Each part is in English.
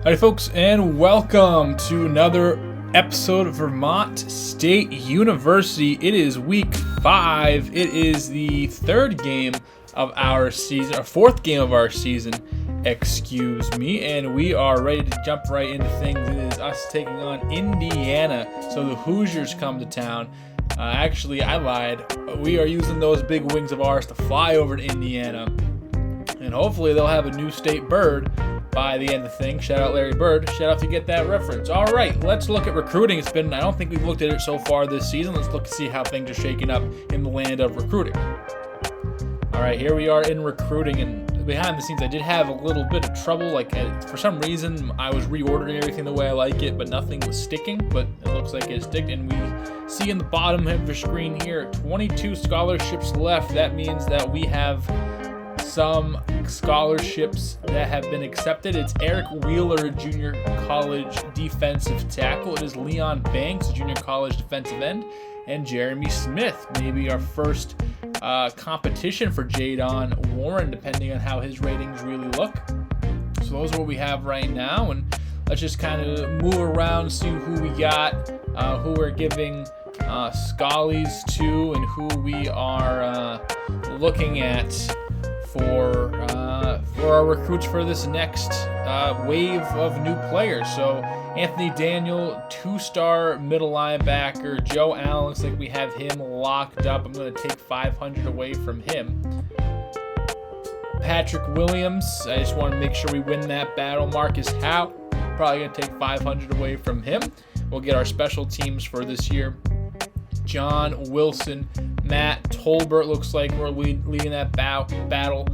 Howdy folks, and welcome to another episode of Vermont State University. It is week 5. It is the third game of our season, or fourth game of our season, excuse me, and we are ready to jump right into things. It is us taking on Indiana, so the Hoosiers come to town. Actually, I lied. We are using those big wings of ours to fly over to Indiana, and hopefully they'll have a new state bird by the end of the thing. Shout out Larry Bird. Shout out to get that reference. All right, let's look at recruiting. I don't think we've looked at it so far this season. Let's look and see how things are shaking up in the land of recruiting. All right, here we are in recruiting, and behind the scenes, I did have a little bit of trouble. For some reason, I was reordering everything the way I like it, but nothing was sticking. But it looks like it's sticked, and we see in the bottom of the screen here, 22 scholarships left. That means that we have some scholarships that have been accepted. It's Eric Wheeler, junior college defensive tackle. It is Leon Banks, junior college defensive end, and Jeremy Smith, maybe our first competition for Jadon Warren, depending on how his ratings really look. So those are what we have right now, and let's just kind of move around, see who we got, who we're giving schollies to, and who we are looking at for our recruits for this next wave of new players. So Anthony Daniel, 2-star middle linebacker. Joe Allen, looks like we have him locked up. I'm going to take 500 away from him. Patrick Williams, I just want to make sure we win that battle. Marcus Howe, probably going to take 500 away from him. We'll get our special teams for this year. John Wilson, Matt Tolbert, looks like we're leading that battle.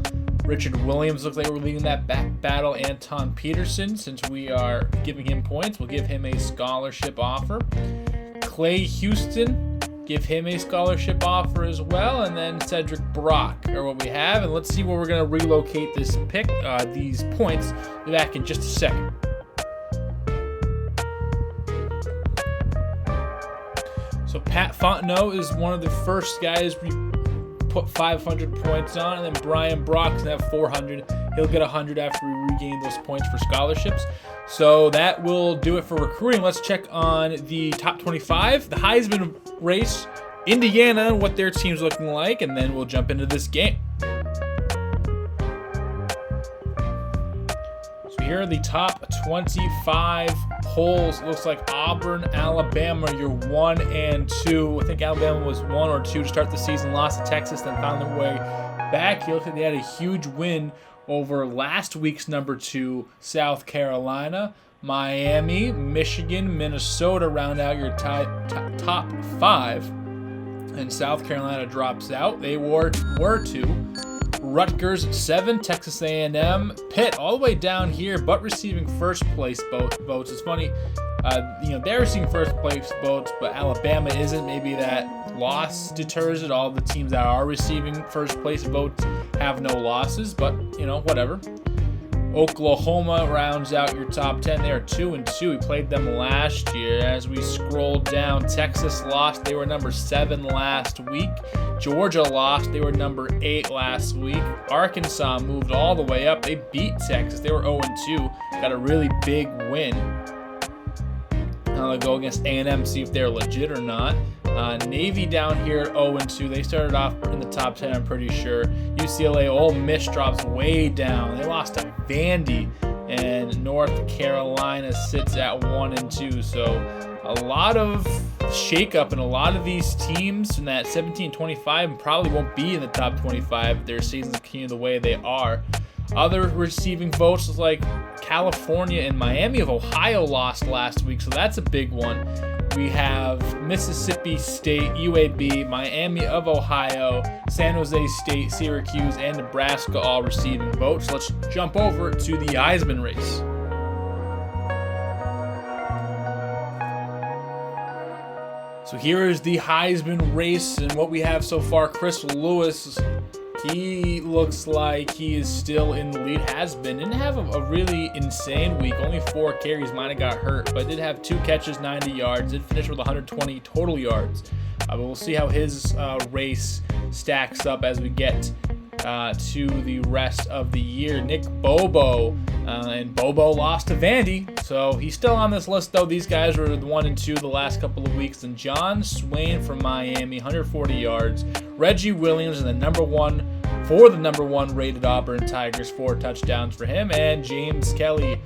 Richard Williams looks like we're leading that battle. Anton Peterson, since we are giving him points, we'll give him a scholarship offer. Clay Houston, give him a scholarship offer as well. And then Cedric Brock are what we have. And let's see where we're going to relocate these points. Be back in just a second. So Pat Fontenot is one of the first guys we put 500 points on, and then Brian Brock's going to have 400. He'll get 100 after we regain those points for scholarships. So that will do it for recruiting. Let's check on the top 25, the Heisman race, Indiana, what their team's looking like, and then we'll jump into this game. So here are the top 25 polls. It looks like Auburn, Alabama, you're 1 and 2. I think Alabama was 1 or 2 to start the season, lost to Texas, then found their way back. You look like they had a huge win over last week's number 2, South Carolina. Miami, Michigan, Minnesota round out your top 5. And South Carolina drops out. They were 2. Rutgers 7, Texas A&M, Pitt all the way down here, but receiving first place votes. It's funny, they're receiving first place votes, but Alabama isn't. Maybe that loss deters it. All the teams that are receiving first place votes have no losses, but whatever. Oklahoma rounds out your top 10. They are 2 and 2. We played them last year. As we scroll down, Texas lost. They were number 7 last week. Georgia lost. They were number 8 last week. Arkansas moved all the way up. They beat Texas. They were 0 and 2. Got a really big win. Now they'll go against A&M, see if they're legit or not. Navy down here 0 and 2. They started off in the top 10, I'm pretty sure. UCLA, Ole Miss drops way down. They lost to Vandy, and North Carolina sits at 1 and 2. So a lot of shakeup, and a lot of these teams in that 17-25 probably won't be in the top 25 if their seasons continue the way they are. Other receiving votes is like California and Miami of Ohio lost last week, so that's a big one. We have Mississippi State, UAB, Miami of Ohio, San Jose State, Syracuse, and Nebraska all receiving votes. Let's jump over to the Heisman race. So here is the Heisman race, and what we have so far. Chris Lewis, he looks like he is still in the lead, has been. Didn't have a really insane week, only 4 carries, might have got hurt, but did have 2 catches, 90 yards, did finish with 120 total yards. But we'll see how his race stacks up as we get to the rest of the year. Nick Bobo, and Bobo lost to Vandy, so he's still on this list, though. These guys were the 1 and 2 the last couple of weeks. And John Swain from Miami, 140 yards. Reggie Williams and the number one rated Auburn Tigers, 4 touchdowns for him. And James Kelly,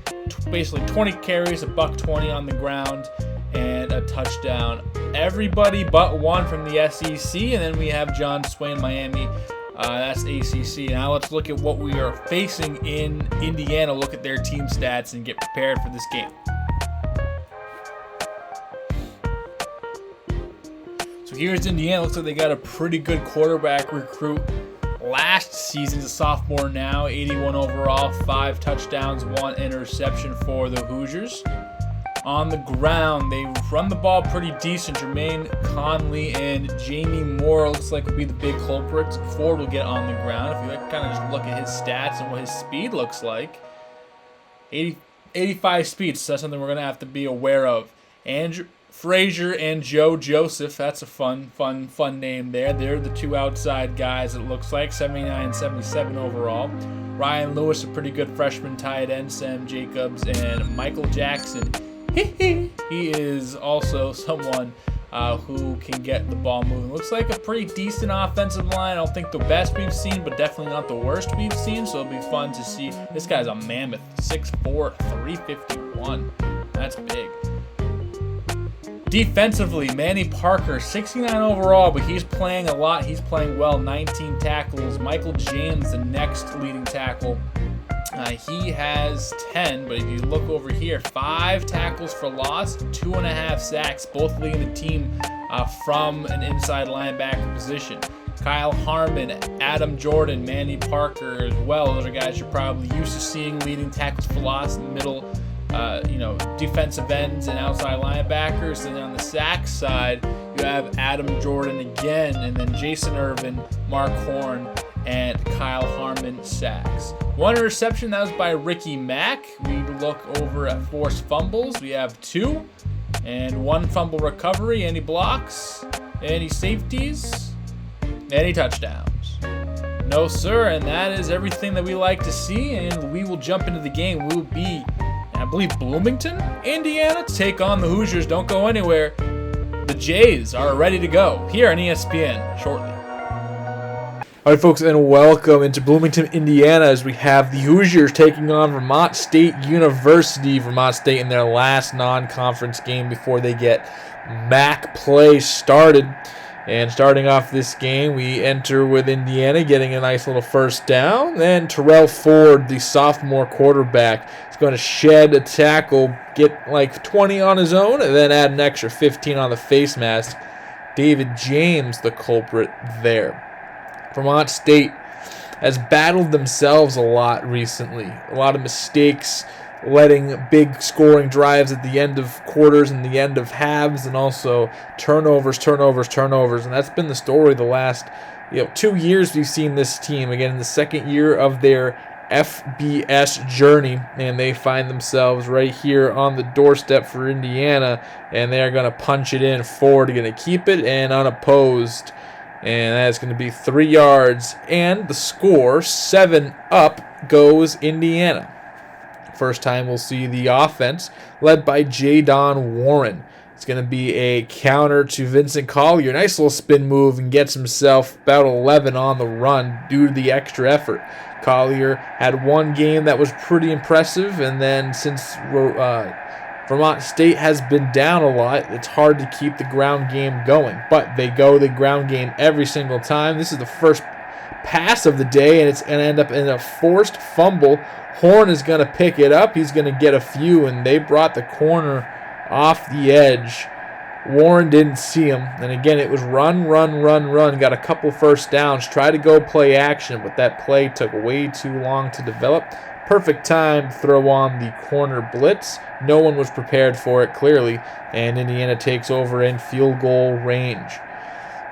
basically 20 carries, $120 on the ground, and a touchdown. Everybody but one from the SEC, and then we have John Swain, Miami. That's ACC. Now let's look at what we are facing in Indiana. Look at their team stats and get prepared for this game. So here's Indiana. Looks like they got a pretty good quarterback recruit. Last season's a sophomore now, 81 overall, 5 touchdowns, 1 interception for the Hoosiers. On the ground, they run the ball pretty decent. Jermaine Conley and Jamie Moore looks like would be the big culprits. Ford will get on the ground. If you kind of just look at his stats and what his speed looks like, 85 speed, so that's something we're going to have to be aware of. Andrew Frazier and Joe Joseph, that's a fun name there. They're the 2 outside guys, it looks like, 79 and 77 overall. Ryan Lewis, a pretty good freshman tight end. Sam Jacobs and Michael Jackson. He is also someone who can get the ball moving. Looks like a pretty decent offensive line. I don't think the best we've seen, but definitely not the worst we've seen. So it'll be fun to see. This guy's a mammoth, 6'4", 351. That's big. Defensively, Manny Parker, 69 overall, but he's playing a lot. He's playing well, 19 tackles. Michael James, the next leading tackle. He has 10, but if you look over here, 5 tackles for loss, 2.5 sacks, both leading the team from an inside linebacker position. Kyle Harmon, Adam Jordan, Manny Parker as well. Those are guys you're probably used to seeing leading tackles for loss in the middle, defensive ends and outside linebackers. And on the sack side, you have Adam Jordan again, and then Jason Irvin, Mark Horn, and Kyle Harmon sacks. 1 interception, that was by Ricky Mack. We look over at forced fumbles. We have 2 and 1 fumble recovery. Any blocks? Any safeties? Any touchdowns? No, sir, and that is everything that we like to see, and we will jump into the game. We will be, I believe, Bloomington, Indiana, to take on the Hoosiers. Don't go anywhere. The Jays are ready to go here on ESPN shortly. All right, folks, and welcome into Bloomington, Indiana, as we have the Hoosiers taking on Vermont State University. Vermont State in their last non-conference game before they get MAC play started. And starting off this game, we enter with Indiana getting a nice little first down. Then Terrell Ford, the sophomore quarterback, is going to shed a tackle, get like 20 on his own, and then add an extra 15 on the face mask. David James, the culprit there. Vermont State has battled themselves a lot recently. A lot of mistakes, letting big scoring drives at the end of quarters and the end of halves, and also turnovers. And that's been the story the last 2 years we've seen this team. Again, in the second year of their FBS journey, and they find themselves right here on the doorstep for Indiana, and they're going to punch it in. Ford going to keep it and unopposed. And that's going to be 3 yards. And the score, 7 up, goes Indiana. First time we'll see the offense led by Jadon Warren. It's going to be a counter to Vincent Collier. Nice little spin move, and gets himself about 11 on the run due to the extra effort. Collier had 1 game that was pretty impressive, and then since Vermont State has been down a lot, it's hard to keep the ground game going. But they go the ground game every single time. This is the first pass of the day, and it's going to end up in a forced fumble. Horn is going to pick it up. He's going to get a few, and they brought the corner off the edge. Warren didn't see him, and again, it was run. Got a couple first downs. Tried to go play action, but that play took way too long to develop. Perfect time to throw on the corner blitz. No one was prepared for it, clearly, and Indiana takes over in field goal range.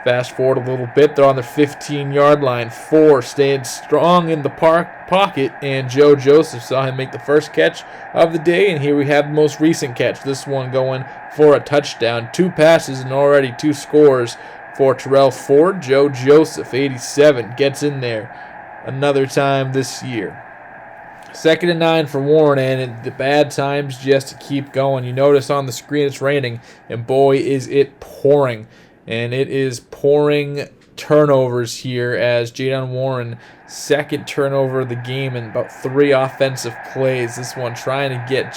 Fast forward a little bit, they're on the 15-yard line. 4 staying strong in the pocket, and Joe Joseph saw him make the first catch of the day, and here we have the most recent catch. This one going for a touchdown. 2 passes and already 2 scores for Terrell Ford. Joe Joseph, 87, gets in there. another time this year. 2nd and 9 for Warren, and the bad times just keep going. You notice on the screen it's raining, and boy, is it pouring. And it is pouring turnovers here as Jayden Warren, 2nd turnover of the game in about 3 offensive plays. This one trying to get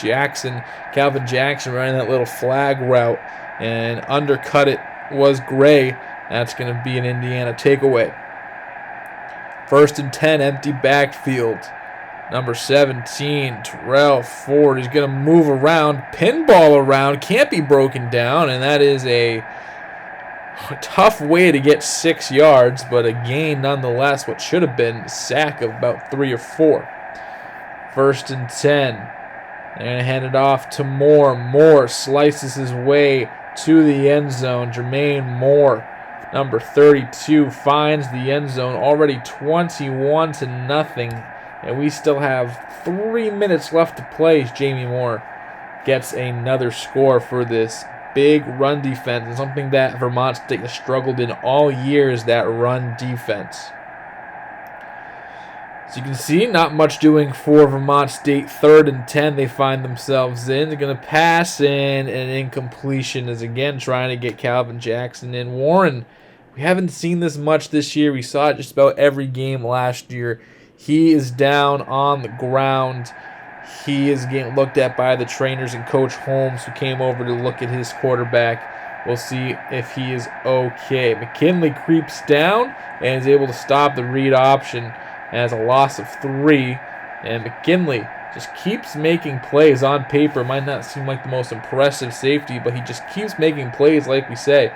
Calvin Jackson running that little flag route, and undercut it was Gray. That's going to be an Indiana takeaway. 1st and 10, empty backfield. Number 17, Terrell Ford is going to move around, pinball around, can't be broken down, and that is a tough way to get 6 yards, but a gain nonetheless, what should have been a sack of about 3 or 4. 1st and 10. They're going to hand it off to Moore. Moore slices his way to the end zone. Jermaine Moore, number 32, finds the end zone. Already 21-0. And we still have 3 minutes left to play as Jamie Moore gets another score for this big run defense. And something that Vermont State has struggled in all year is that run defense. So you can see, not much doing for Vermont State. 3rd and 10 they find themselves in. They're going to pass in, and incompletion is again trying to get Calvin Jackson in. Warren, we haven't seen this much this year. We saw it just about every game last year. He is down on the ground. He is getting looked at by the trainers and Coach Holmes, who came over to look at his quarterback. We'll see if he is okay. McKinley creeps down and is able to stop the read option. Has a loss of 3. And McKinley just keeps making plays on paper. Might not seem like the most impressive safety, but he just keeps making plays like we say.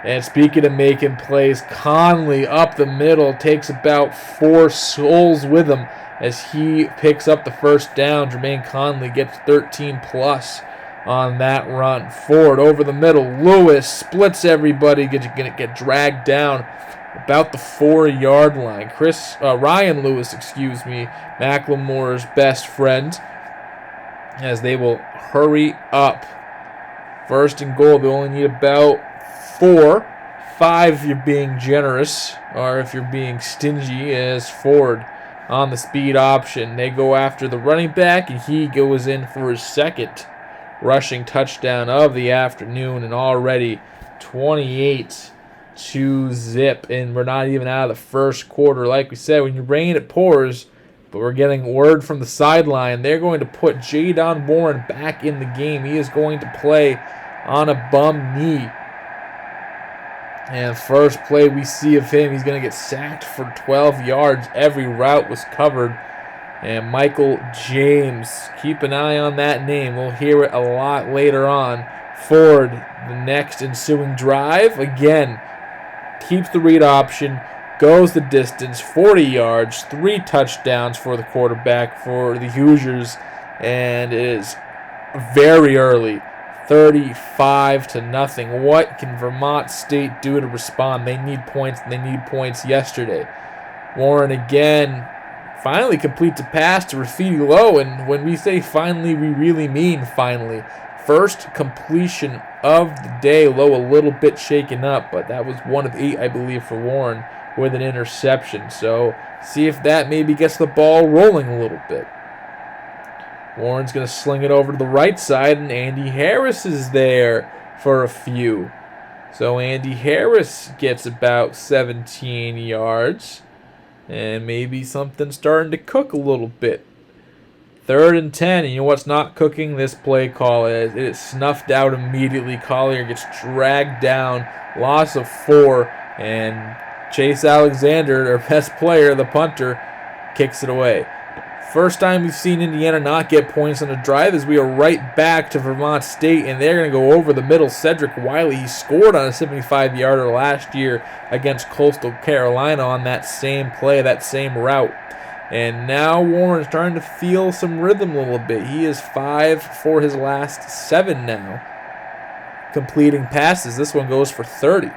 And speaking of making plays, Conley up the middle takes about 4 souls with him as he picks up the 1st down. Jermaine Conley gets 13+ on that run. Ford over the middle. Lewis splits everybody. Going to get dragged down about the 4-yard line. Ryan Lewis, Macklemore's best friend, as they will hurry up. 1st and goal. They only need about 4, 5 if you're being generous, or if you're being stingy, as Ford on the speed option. They go after the running back, and he goes in for his 2nd rushing touchdown of the afternoon, and already 28-0, and we're not even out of the 1st quarter. Like we said, when you rain, it pours, but we're getting word from the sideline. They're going to put Jayden Warren back in the game. He is going to play on a bum knee. And first play we see of him, he's going to get sacked for 12 yards. Every route was covered. And Michael James, keep an eye on that name. We'll hear it a lot later on. Ford, the next ensuing drive, again, keeps the read option, goes the distance, 40 yards, 3 touchdowns for the quarterback for the Hoosiers. And it is very early. 35-0. What can Vermont State do to respond? They need points, and they need points yesterday. Warren again finally completes a pass to Rafidi Lowe, and when we say finally, we really mean finally. 1st completion of the day. Lowe a little bit shaken up, but that was 1 of 8, I believe, for Warren with an interception. So see if that maybe gets the ball rolling a little bit. Warren's going to sling it over to the right side, and Andy Harris is there for a few. So Andy Harris gets about 17 yards, and maybe something's starting to cook a little bit. 3rd and 10, and you know what's not cooking? This play call. It is snuffed out immediately. Collier gets dragged down, loss of 4, and Chase Alexander, their best player, the punter, kicks it away. First time we've seen Indiana not get points on a drive, as we are right back to Vermont State, and they're going to go over the middle. Cedric Wiley, he scored on a 75-yarder last year against Coastal Carolina on that same play, that same route. And now Warren's starting to feel some rhythm a little bit. He is 5 for his last 7 now, completing passes. This one goes for 30.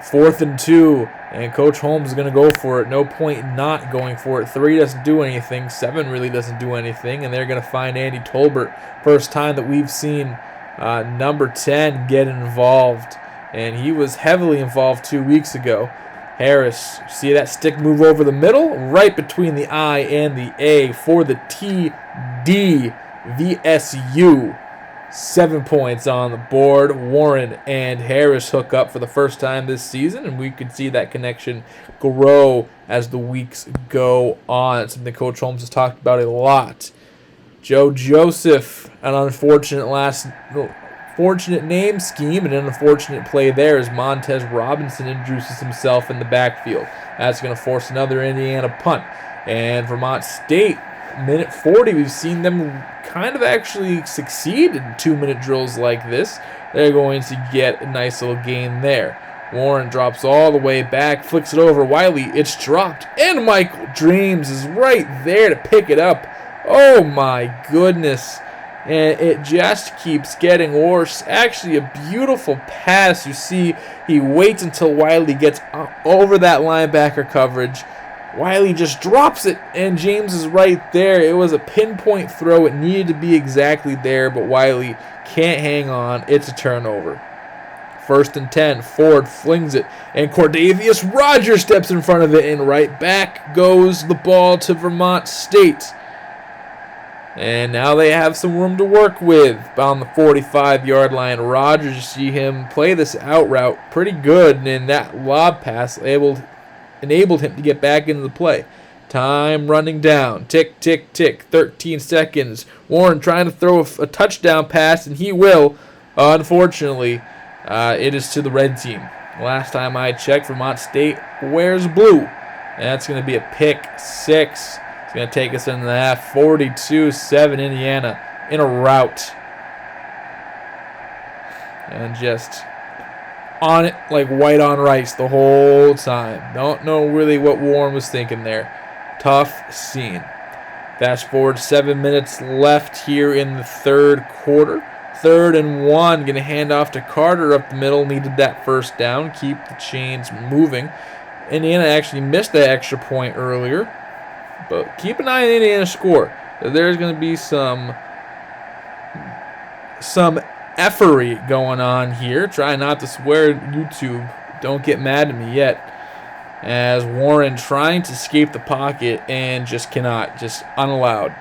4th and 2. And Coach Holmes is going to go for it. No point not going for it. 3 doesn't do anything. 7 really doesn't do anything. And they're going to find Andy Tolbert. First time that we've seen number 10 get involved. And he was heavily involved 2 weeks ago. Harris, see that stick move over the middle? Right between the I and the A for the TD VSU. 7 points on the board. Warren and Harris hook up for the first time this season, and we could see that connection grow as the weeks go on. Something Coach Holmes has talked about a lot. Joe Joseph, an unfortunate name scheme and an unfortunate play there as Montez Robinson introduces himself in the backfield. That's going to force another Indiana punt. And Vermont State, minute 40, we've seen them kind of actually succeed in 2-minute drills like this. They're going to get a nice little gain there. Warren drops all the way back, flicks it over. Wiley, it's dropped. And Michael Dreams is right there to pick it up. Oh my goodness. And it just keeps getting worse. Actually, a beautiful pass. You see, he waits until Wiley gets over that linebacker coverage. Wiley just drops it, and James is right there. It was a pinpoint throw. It needed to be exactly there, but Wiley can't hang on. It's a turnover. 1st and 10. Ford flings it, and Cordavius Rogers steps in front of it, and right back goes the ball to Vermont State. And now they have some room to work with on the 45-yard line. Rogers, you see him play this out route pretty good, and that lob pass enabled him to get back into the play. Time running down. Tick, tick, tick. 13 seconds. Warren trying to throw a touchdown pass, and he will. Unfortunately, it is to the red team. Last time I checked, Vermont State wears blue. And that's going to be a pick 6. It's going to take us into the half. 42-7 Indiana in a rout. And just on it like white on rice the whole time. Don't know really what Warren was thinking there. Tough scene. Fast forward 7 minutes left here in the third quarter. 3rd and 1. Going to hand off to Carter up the middle. Needed that first down. Keep the chains moving. Indiana actually missed that extra point earlier. But keep an eye on Indiana's score. There's going to be some effery going on here. Try not to swear, YouTube. Don't get mad at me yet. As Warren trying to escape the pocket and just cannot. Just unallowed.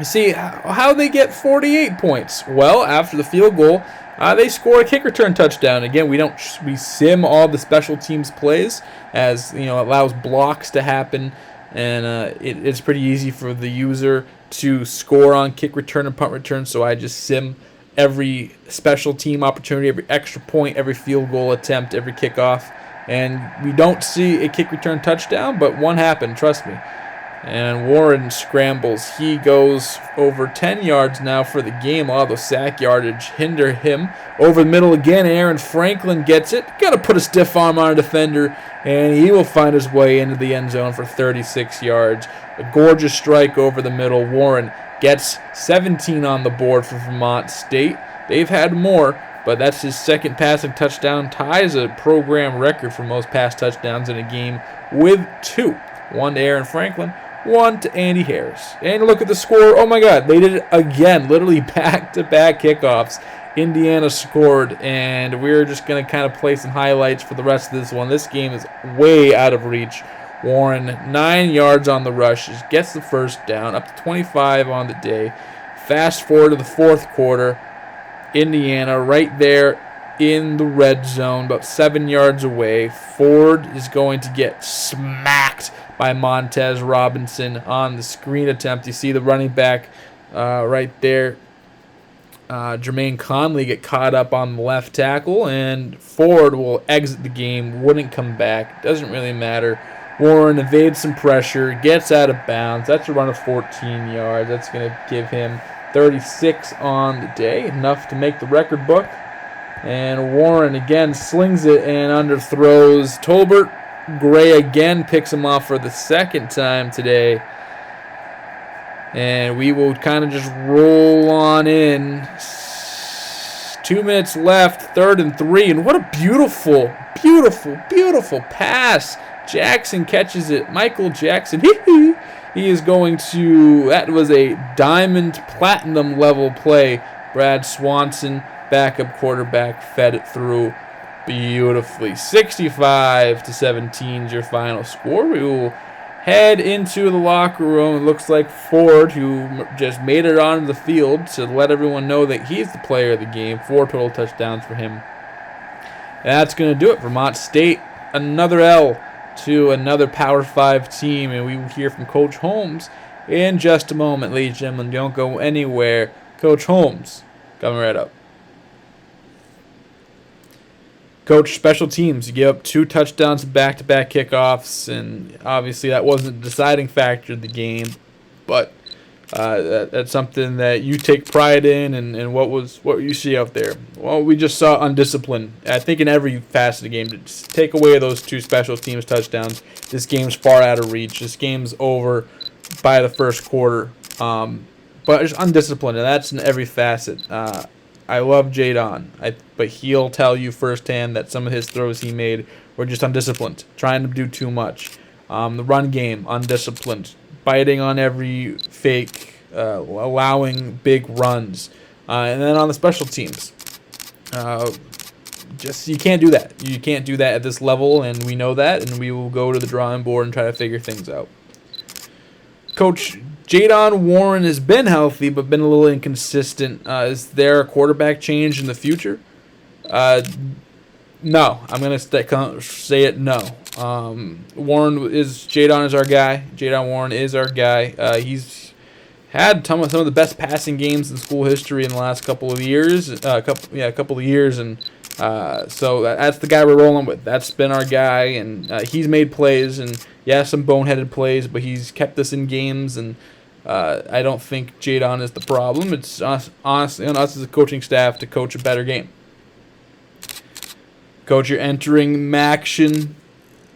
You see how they get 48 points. Well, after the field goal, they score a kick return touchdown. Again, we sim all the special teams plays, as allows blocks to happen. And it's pretty easy for the user to score on kick return and punt return. So I just sim every special team opportunity, every extra point, every field goal attempt, every kickoff. And we don't see a kick return touchdown, but one happened, trust me. And Warren scrambles. He goes over 10 yards now for the game. All the sack yardage hinder him. Over the middle again, Aaron Franklin gets it. Got to put a stiff arm on a defender, and he will find his way into the end zone for 36 yards. A gorgeous strike over the middle. Warren gets 17 on the board for Vermont State. They've had more, but that's his second passing touchdown. Ties a program record for most pass touchdowns in a game with 2. 1 to Aaron Franklin. 1 to Andy Harris. And look at the score. Oh my God, they did it again. Literally back-to-back kickoffs. Indiana scored, and we're just going to kind of play some highlights for the rest of this one. This game is way out of reach. Warren, 9 yards on the rush, gets the first down, up to 25 on the day. Fast forward to the fourth quarter. Indiana right there in the red zone, about 7 yards away. Ford is going to get smacked by Montez Robinson on the screen attempt. You see the running back right there, Jermaine Conley, get caught up on the left tackle, and Ford will exit the game, wouldn't come back. Doesn't really matter. Warren evades some pressure, gets out of bounds. That's a run of 14 yards. That's going to give him 36 on the day, enough to make the record book. And Warren again slings it and underthrows Tolbert. Gray again picks him off for the second time today. And we will kind of just roll on in. 2 minutes left, 3rd and 3. And what a beautiful, beautiful, beautiful pass. Jackson catches it. Michael Jackson. He is going to, that was a diamond platinum level play. Brad Swanson, backup quarterback, fed it through. beautifully. 65-17 is your final score. We will head into the locker room. It looks like Ford, who just made it onto the field to let everyone know that he's the player of the game. 4 total touchdowns for him. And that's going to do it. Vermont State, another L to another Power 5 team. And we will hear from Coach Holmes in just a moment. Ladies and gentlemen, don't go anywhere. Coach Holmes coming right up. Coach, special teams, you give up 2 touchdowns back-to-back kickoffs, and obviously that wasn't the deciding factor of the game, but that's something that you take pride in, and what you see out there? Well, we just saw undiscipline, I think, in every facet of the game. To just take away those 2 special teams touchdowns, this game's far out of reach. This game's over by the first quarter, but it's undisciplined, and that's in every facet. I love Jadon, but he'll tell you firsthand that some of his throws he made were just undisciplined, trying to do too much. The run game, undisciplined, biting on every fake, allowing big runs. And then on the special teams, you can't do that. You can't do that at this level, and we know that, and we will go to the drawing board and try to figure things out. Coach, Jadon Warren has been healthy, but been a little inconsistent. Is there a quarterback change in the future? No. I'm going to say it no. Jadon is our guy. Jadon Warren is our guy. He's had some of the best passing games in school history in the last couple of years. And so that's the guy we're rolling with. That's been our guy, and he's made plays, and some boneheaded plays, but he's kept us in games, and I don't think Jadon is the problem. It's honestly on us as a coaching staff to coach a better game. Coach, you're entering Maction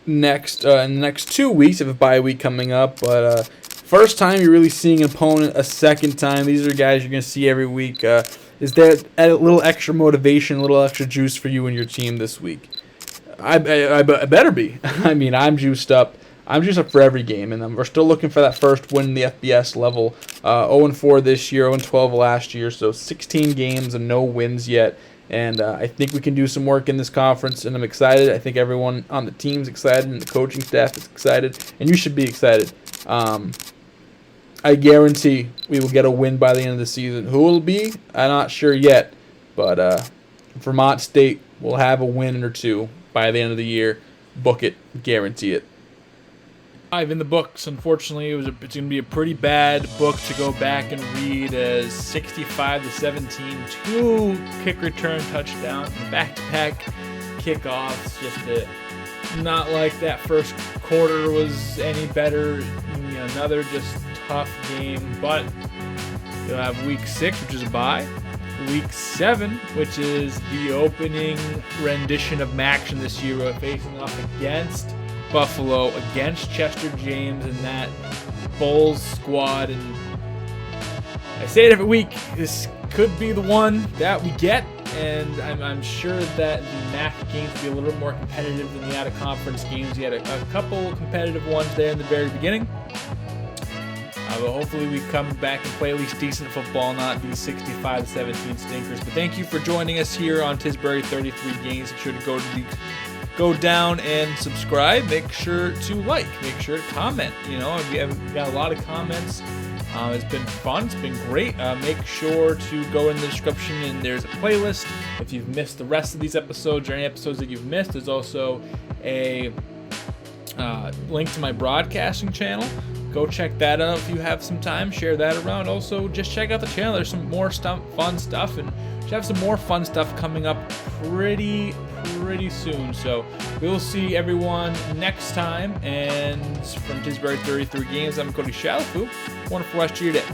in the next 2 weeks. You have a bye week coming up, but first time you're really seeing an opponent a second time. These are guys you're going to see every week. Is there a little extra motivation, a little extra juice for you and your team this week? I better be. I mean, I'm juiced up. I'm juiced up for every game, and we're still looking for that first win in the FBS level. 0-4 this year, 0-12 last year, so 16 games and no wins yet. And I think we can do some work in this conference, and I'm excited. I think everyone on the team's excited, and the coaching staff is excited, and you should be excited. I guarantee we will get a win by the end of the season. Who will it be? I'm not sure yet, but Vermont State will have a win or 2 by the end of the year. Book it. Guarantee it. 5 in the books. Unfortunately, it's going to be a pretty bad book to go back and read, as 65-17, 2 kick return touchdowns, back-to-back kickoffs. Just not like that first quarter was any better. Another just tough game, but you'll have week 6, which is a bye. Week 7, which is the opening rendition of Maction this year. We're facing off against Buffalo, against Chester James and that Bulls squad, and I say it every week, this could be the one that we get, and I'm sure that the MAC games will be a little bit more competitive than the out-of-conference games. You had a couple competitive ones there in the very beginning, but hopefully we come back and play at least decent football, not these 65-17 stinkers. But thank you for joining us here on Tisbury 33 Games. Make sure to go down and subscribe. Make sure to like. Make sure to comment. We have got a lot of comments. It's been fun. It's been great. Make sure to go in the description, and there's a playlist. If you've missed the rest of these episodes or any episodes that you've missed, there's also a link to my broadcasting channel. Go check that out if you have some time. Share that around. Also, just check out the channel. There's some more fun stuff, and we have some more fun stuff coming up pretty soon. So we will see everyone next time. And from Tisbury 33 Games, I'm Cody Shalafu. Wonderful rest of your day.